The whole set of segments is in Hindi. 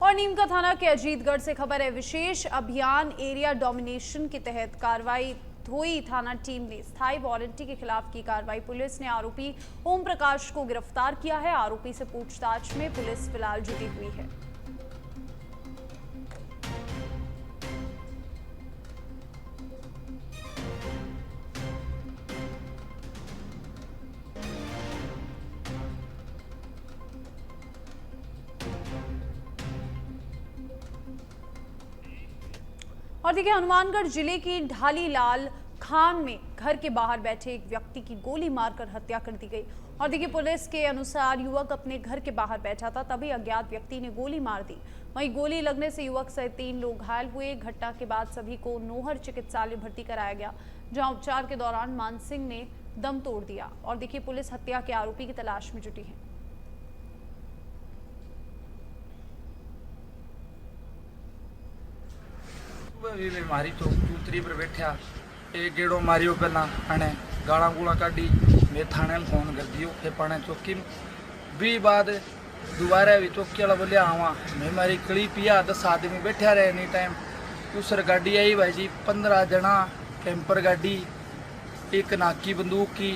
और नीमका थाना के अजीतगढ़ से खबर है। विशेष अभियान एरिया डोमिनेशन के तहत कार्रवाई धोई थाना टीम ने स्थायी वारंटी के खिलाफ की कार्रवाई। पुलिस ने आरोपी ओम प्रकाश को गिरफ्तार किया है। आरोपी से पूछताछ में पुलिस फिलहाल जुटी हुई है। और देखिए, हनुमानगढ़ जिले की ढालीलाल खान में घर के बाहर बैठे एक व्यक्ति की गोली मारकर हत्या कर दी गई। और देखिए, पुलिस के अनुसार युवक अपने घर के बाहर बैठा था, तभी अज्ञात व्यक्ति ने गोली मार दी। वहीं गोली लगने से युवक सहित 3 लोग घायल हुए। घटना के बाद सभी को नोहर चिकित्सालय भर्ती कराया गया, जहां उपचार के दौरान मान सिंह ने दम तोड़ दिया। और देखिए, पुलिस हत्या के आरोपी की तलाश में जुटी है। मारी तो दूसरी पर बैठा एक गेड़ो मारियो पहला अने गाला गुला काढ़ी। मैं थाने में फोन कर दियो, फिर पाने चौकी भी बाद दोबारा भी चौकी वाला बोलिया आवा। मैं मारी कड़ी पिया 10 आदमी बैठा रहे एनी टाइम। दूसरी गाड़ी आई भाई जी 15 जना, कैंपर गाड़ी, एक नाकी बंदूक की,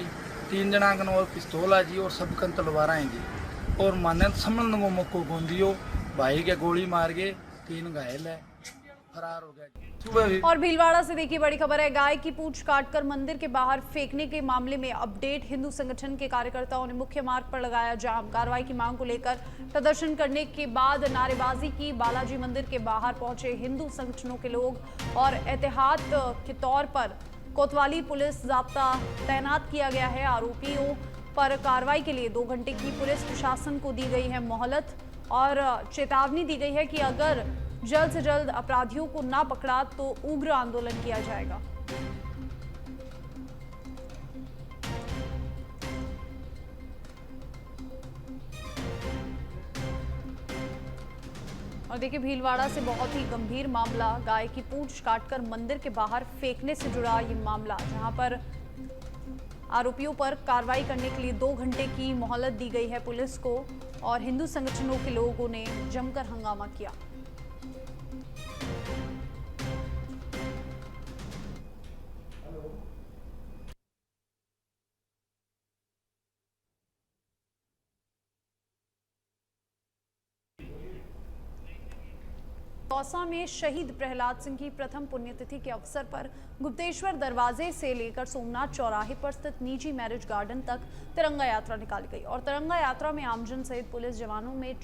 3 जना कन और पिस्तौल जी और सब कन तलवार जी। और माने समझने को मौको कौन दियो, भाई के गोली मार के 3 घायल है, फरार हो गया। और भीलवाड़ा से देखिए बड़ी खबर है। गाय की पूंछ काटकर मंदिर के बाहर फेंकने के मामले में अपडेट। हिंदू संगठन के कार्यकर्ताओं ने मुख्य मार्ग पर लगाया जाम। कार्रवाई की मांग को लेकर प्रदर्शन करने के बाद नारेबाजी की। बालाजी मंदिर के बाहर पहुंचे हिंदू संगठनों के लोग और एहतियात के तौर पर कोतवाली पुलिस जाब्ता तैनात किया गया है। आरोपियों पर कार्रवाई के लिए 2 घंटे की पुलिस प्रशासन को दी गई है मोहलत और चेतावनी दी गई है कि अगर जल्द से जल्द अपराधियों को ना पकड़ा तो उग्र आंदोलन किया जाएगा। और देखिए, भीलवाड़ा से बहुत ही गंभीर मामला, गाय की पूंछ काटकर मंदिर के बाहर फेंकने से जुड़ा ये मामला, जहां पर आरोपियों पर कार्रवाई करने के लिए 2 घंटे की मोहलत दी गई है पुलिस को और हिंदू संगठनों के लोगों ने जमकर हंगामा किया। दौसा में शहीद प्रहलाद सिंह की प्रथम पुण्यतिथि के अवसर पर गुप्तेश्वर दरवाजे से लेकर सोमनाथ चौराहे पर स्थित निजी मैरिज गार्डन तक तिरंगा यात्रा निकाली गई और तिरंगा यात्रा में आमजन सहित पुलिस जवानों में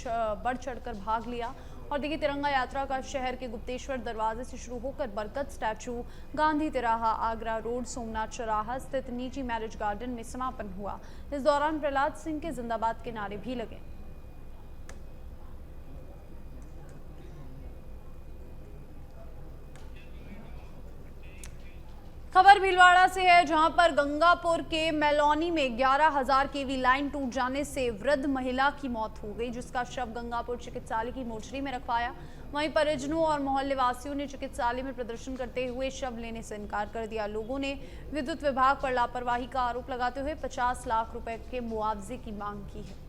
बढ़ चढ़कर भाग लिया। और देखिए, तिरंगा यात्रा का शहर के गुप्तेश्वर दरवाजे से शुरू होकर बरगद स्टैचू, गांधी तिराहा, आगरा रोड, सोमनाथ चौराहा स्थित निजी मैरिज गार्डन में समापन हुआ। इस दौरान प्रहलाद सिंह के जिंदाबाद के नारे भी लगे। खबर भीलवाड़ा से है, जहां पर गंगापुर के मेलौनी में 11,000 केवी लाइन टूट जाने से वृद्ध महिला की मौत हो गई, जिसका शव गंगापुर चिकित्सालय की मोर्चरी में रखवाया। वहीं परिजनों और मोहल्ले वासियों ने चिकित्सालय में प्रदर्शन करते हुए शव लेने से इनकार कर दिया। लोगों ने विद्युत विभाग पर लापरवाही का आरोप लगाते हुए 50 लाख रुपए के मुआवजे की मांग की है।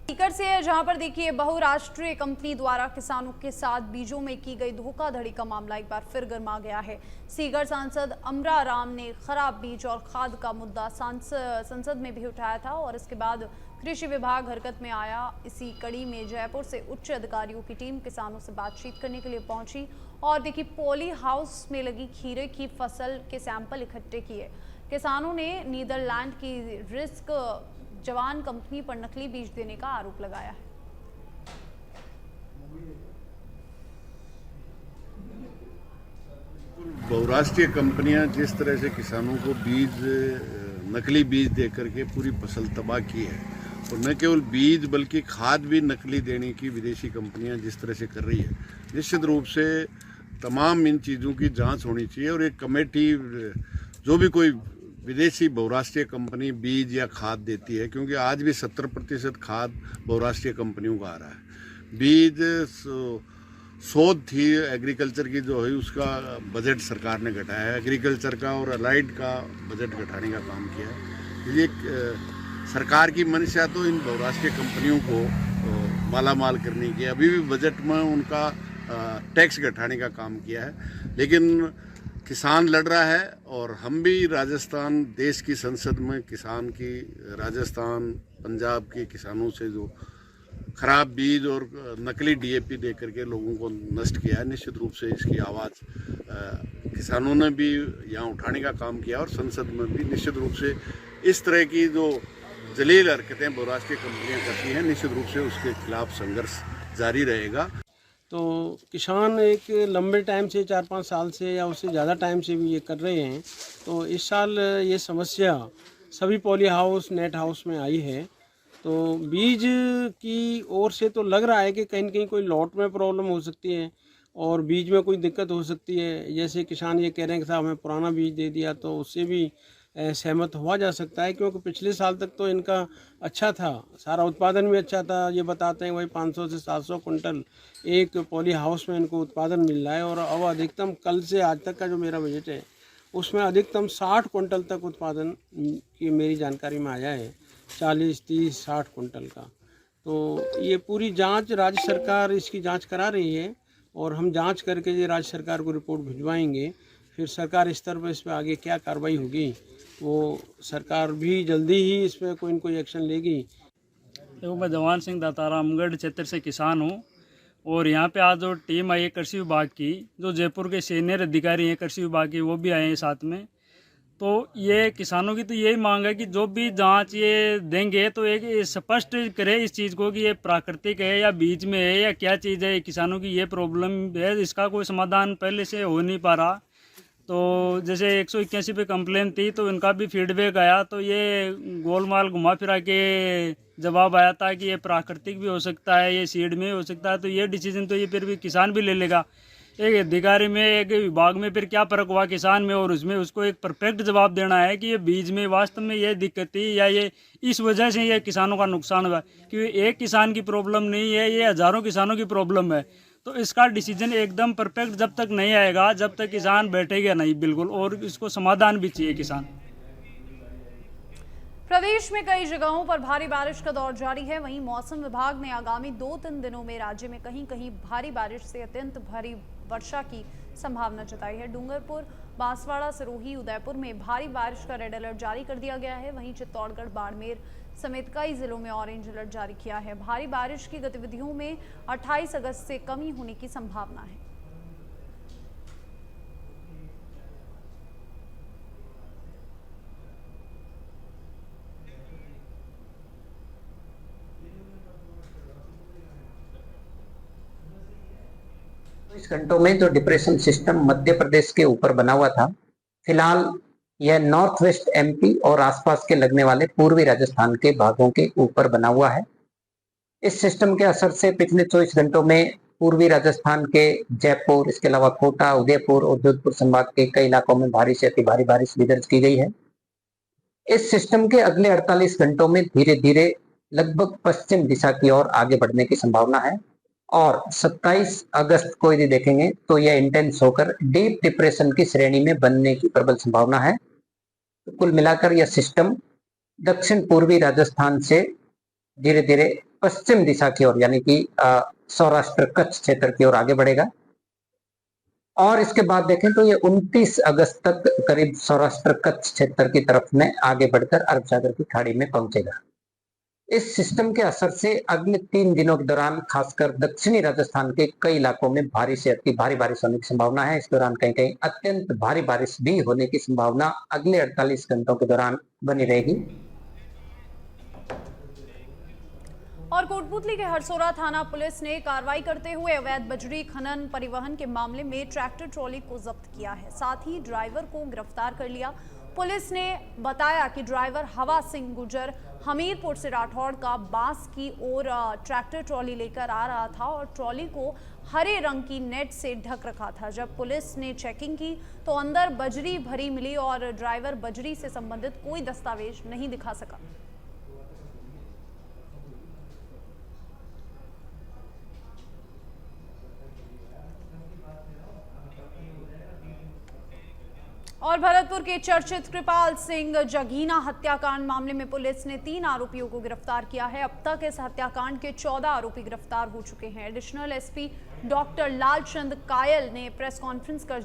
सीकर से है, जहां पर देखिए बहुराष्ट्रीय कंपनी द्वारा किसानों के साथ बीजों में की गई धोखाधड़ी का मामला एक बार फिर गर्मा गया है। सीकर सांसद अमरा राम ने खराब बीज और खाद का मुद्दा संसद में भी उठाया था और इसके बाद कृषि विभाग हरकत में आया। इसी कड़ी में जयपुर से उच्च अधिकारियों की टीम किसानों से बातचीत करने के लिए पहुंची और देखिए, पॉली हाउस में लगी खीरे की फसल के सैंपल इकट्ठे किए। किसानों ने नीदरलैंड की रिस्क जवान कंपनी पर नकली बीज देने का आरोप लगाया है। बहुराष्ट्रीय कंपनियां जिस तरह से किसानों को बीज, नकली बीज देकर के पूरी फसल तबाह की है और न केवल बीज बल्कि खाद भी नकली देने की विदेशी कंपनियां जिस तरह से कर रही है, निश्चित रूप से तमाम इन चीज़ों की जांच होनी चाहिए और एक कमेटी, जो भी कोई विदेशी बहुराष्ट्रीय कंपनी बीज या खाद देती है, क्योंकि आज भी 70% खाद बहुराष्ट्रीय कंपनियों का आ रहा है। बीज शोध थी एग्रीकल्चर की जो है, उसका बजट सरकार ने घटाया है, एग्रीकल्चर का और अलाइड का बजट घटाने का काम किया है। ये सरकार की मंशा तो इन बहुराष्ट्रीय कंपनियों को माला माल करने की। अभी भी बजट में उनका टैक्स घटाने का काम किया है, लेकिन किसान लड़ रहा है। और हम भी राजस्थान देश की संसद में किसान की, राजस्थान पंजाब के किसानों से जो खराब बीज और नकली डीएपी दे करके लोगों को नष्ट किया है, निश्चित रूप से इसकी आवाज़ किसानों ने भी यहाँ उठाने का काम किया और संसद में भी निश्चित रूप से इस तरह की जो जलील हरकतें बहुराष्ट्रीय कंपनियां करती हैं, निश्चित रूप से उसके खिलाफ संघर्ष जारी रहेगा। तो किसान एक लंबे टाइम से 4-5 साल से या उससे ज़्यादा टाइम से भी ये कर रहे हैं। तो इस साल ये समस्या सभी पॉली हाउस नेट हाउस में आई है। तो बीज की ओर से तो लग रहा है कि कहीं न कहीं कोई लॉट में प्रॉब्लम हो सकती है और बीज में कोई दिक्कत हो सकती है। जैसे किसान ये कह रहे हैं कि साहब हमें पुराना बीज दे दिया, तो उससे भी सहमत हुआ जा सकता है, क्योंकि पिछले साल तक तो इनका अच्छा था, सारा उत्पादन भी अच्छा था। ये बताते हैं वही 500 से 700 कुंटल एक पॉली हाउस में इनको उत्पादन मिल रहा है। और अब अधिकतम कल से आज तक का जो मेरा बजट है उसमें अधिकतम 60 कुंटल तक उत्पादन की मेरी जानकारी में आया है, 40, 30, 60 कुंटल का। तो ये पूरी जांच राज्य सरकार इसकी जांच करा रही है और हम जांच करके ये राज्य सरकार को रिपोर्ट भिजवाएंगे। फिर सरकार स्तर पर इस पर आगे क्या कार्रवाई होगी वो सरकार भी जल्दी ही इस पर कोई न कोई एक्शन लेगी। देखो, मैं जवान सिंह दातारा अमगढ़ क्षेत्र से किसान हूँ और यहाँ पे आज जो टीम आई है कृषि विभाग की, जो जयपुर के सीनियर अधिकारी हैं कृषि विभाग के, वो भी आए हैं साथ में। तो ये किसानों की तो यही मांग है कि जो भी जांच ये देंगे तो एक स्पष्ट करे इस चीज़ को कि ये प्राकृतिक है या बीज में है या क्या चीज़ है। किसानों की ये प्रॉब्लम है, इसका कोई समाधान पहले से हो नहीं पा रहा। तो जैसे 181 पे कंप्लेन थी तो इनका भी फीडबैक आया, तो ये गोलमाल घुमा फिरा के जवाब आया था कि ये प्राकृतिक भी हो सकता है, ये सीड में हो सकता है। तो ये डिसीजन तो ये फिर भी किसान भी ले लेगा। एक अधिकारी में, एक विभाग में फिर क्या फ़र्क हुआ किसान में और उसमें, उसको एक परफेक्ट जवाब देना है कि ये बीज में वास्तव में ये दिक्कत थी या ये इस वजह से ये किसानों का नुकसान हुआ। क्योंकि एक किसान की प्रॉब्लम नहीं है, ये हज़ारों किसानों की प्रॉब्लम है। तो इसका डिसीजन एकदम परफेक्ट जब तक नहीं आएगा, जब तक किसान बैठेगा नहीं बिल्कुल, और इसको समाधान भी चाहिए किसान। प्रदेश में कई जगहों पर भारी बारिश का दौर जारी है। वहीं मौसम विभाग ने आगामी 2-3 दिनों में राज्य में कहीं कहीं भारी बारिश से अत्यंत भारी वर्षा की संभावना जताई है। डूंगरपुर, बांसवाड़ा, सिरोही, उदयपुर में भारी बारिश का रेड अलर्ट जारी कर दिया गया है। वहीं चित्तौड़गढ़, बाड़मेर समेत कई जिलों में ऑरेंज अलर्ट जारी किया है। भारी बारिश की गतिविधियों में 28 अगस्त से कमी होने की संभावना है। इस घंटों में जो डिप्रेशन सिस्टम मध्य प्रदेश के ऊपर बना हुआ था, फिलहाल यह नॉर्थ वेस्ट एमपी और आसपास के लगने वाले पूर्वी राजस्थान के भागों के ऊपर बना हुआ है। इस सिस्टम के असर से पिछले 24 घंटों में पूर्वी राजस्थान के जयपुर, इसके अलावा कोटा, उदयपुर और जोधपुर संभाग के कई इलाकों में भारी से अति भारी बारिश भी दर्ज की गई है। इस सिस्टम के अगले 48 घंटों में धीरे धीरे लगभग पश्चिम दिशा की ओर आगे बढ़ने की संभावना है और 27 अगस्त को यदि देखेंगे तो यह इंटेंस होकर डीप डिप्रेशन की श्रेणी में बनने की प्रबल संभावना है। तो कुल मिलाकर यह सिस्टम दक्षिण पूर्वी राजस्थान से धीरे धीरे पश्चिम दिशा की ओर यानी कि सौराष्ट्र कच्छ क्षेत्र की ओर आगे बढ़ेगा और इसके बाद देखें तो ये 29 अगस्त तक करीब सौराष्ट्र कच्छ क्षेत्र की तरफ में आगे बढ़कर अरब सागर की खाड़ी में पहुंचेगा। इस सिस्टम के असर से अगले 3 दिनों के दौरान खासकर दक्षिणी राजस्थान के कई इलाकों में भारी से अति भारी बारिश होने की संभावना है। इस दौरान कहीं कहीं अत्यंत भारी बारिश भी होने की संभावना अगले 48 घंटों के दौरान बनी रहेगी। और कोटपुतली के हरसोरा थाना पुलिस ने कार्रवाई करते हुए अवैध बजरी खनन परिवहन के मामले में ट्रैक्टर ट्रॉली को जब्त किया है। साथ ही ड्राइवर को गिरफ्तार कर लिया। पुलिस ने बताया कि ड्राइवर हवा सिंह गुर्जर हमीरपुर से राठौड़ का बांस की ओर ट्रैक्टर ट्रॉली लेकर आ रहा था और ट्रॉली को हरे रंग की नेट से ढक रखा था। जब पुलिस ने चेकिंग की तो अंदर बजरी भरी मिली और ड्राइवर बजरी से संबंधित कोई दस्तावेज नहीं दिखा सका। और भरतपुर के चर्चित कृपाल सिंह जगीना हत्याकांड मामले में पुलिस ने 3 आरोपियों को गिरफ्तार किया है। अब तक इस हत्याकांड के 14 आरोपी गिरफ्तार हो चुके हैं। एडिशनल एसपी डॉक्टर लालचंद कायल ने प्रेस कॉन्फ्रेंस कर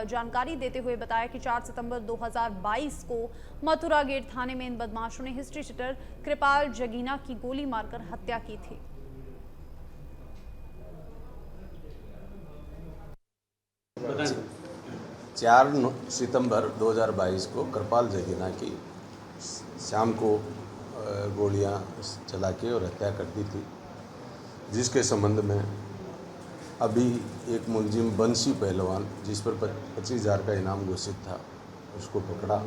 जानकारी देते हुए बताया कि 4 सितंबर 2022 को मथुरा गेट थाने में इन बदमाशों ने हिस्ट्री शीटर कृपाल जगीना की गोली मारकर हत्या की थी। 4 सितंबर 2022 को कृपाल जगीना की शाम को गोलियां चला के और हत्या कर दी थी, जिसके संबंध में अभी एक मुलजिम बंसी पहलवान, जिस पर 25,000 का इनाम घोषित था, उसको पकड़ा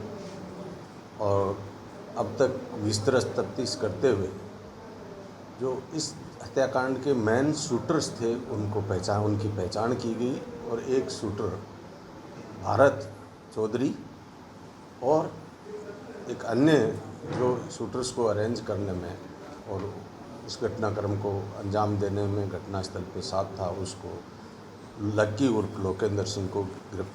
और अब तक विस्तृत तफ्तीश करते हुए जो इस हत्याकांड के मेन शूटर्स थे उनकी पहचान की गई और एक शूटर भारत चौधरी और एक अन्य जो शूटर्स को अरेंज करने में और इस घटनाक्रम को अंजाम देने में घटनास्थल पे साथ था, उसको लक्की उर्फ लोकेंद्र सिंह को गिरफ्तार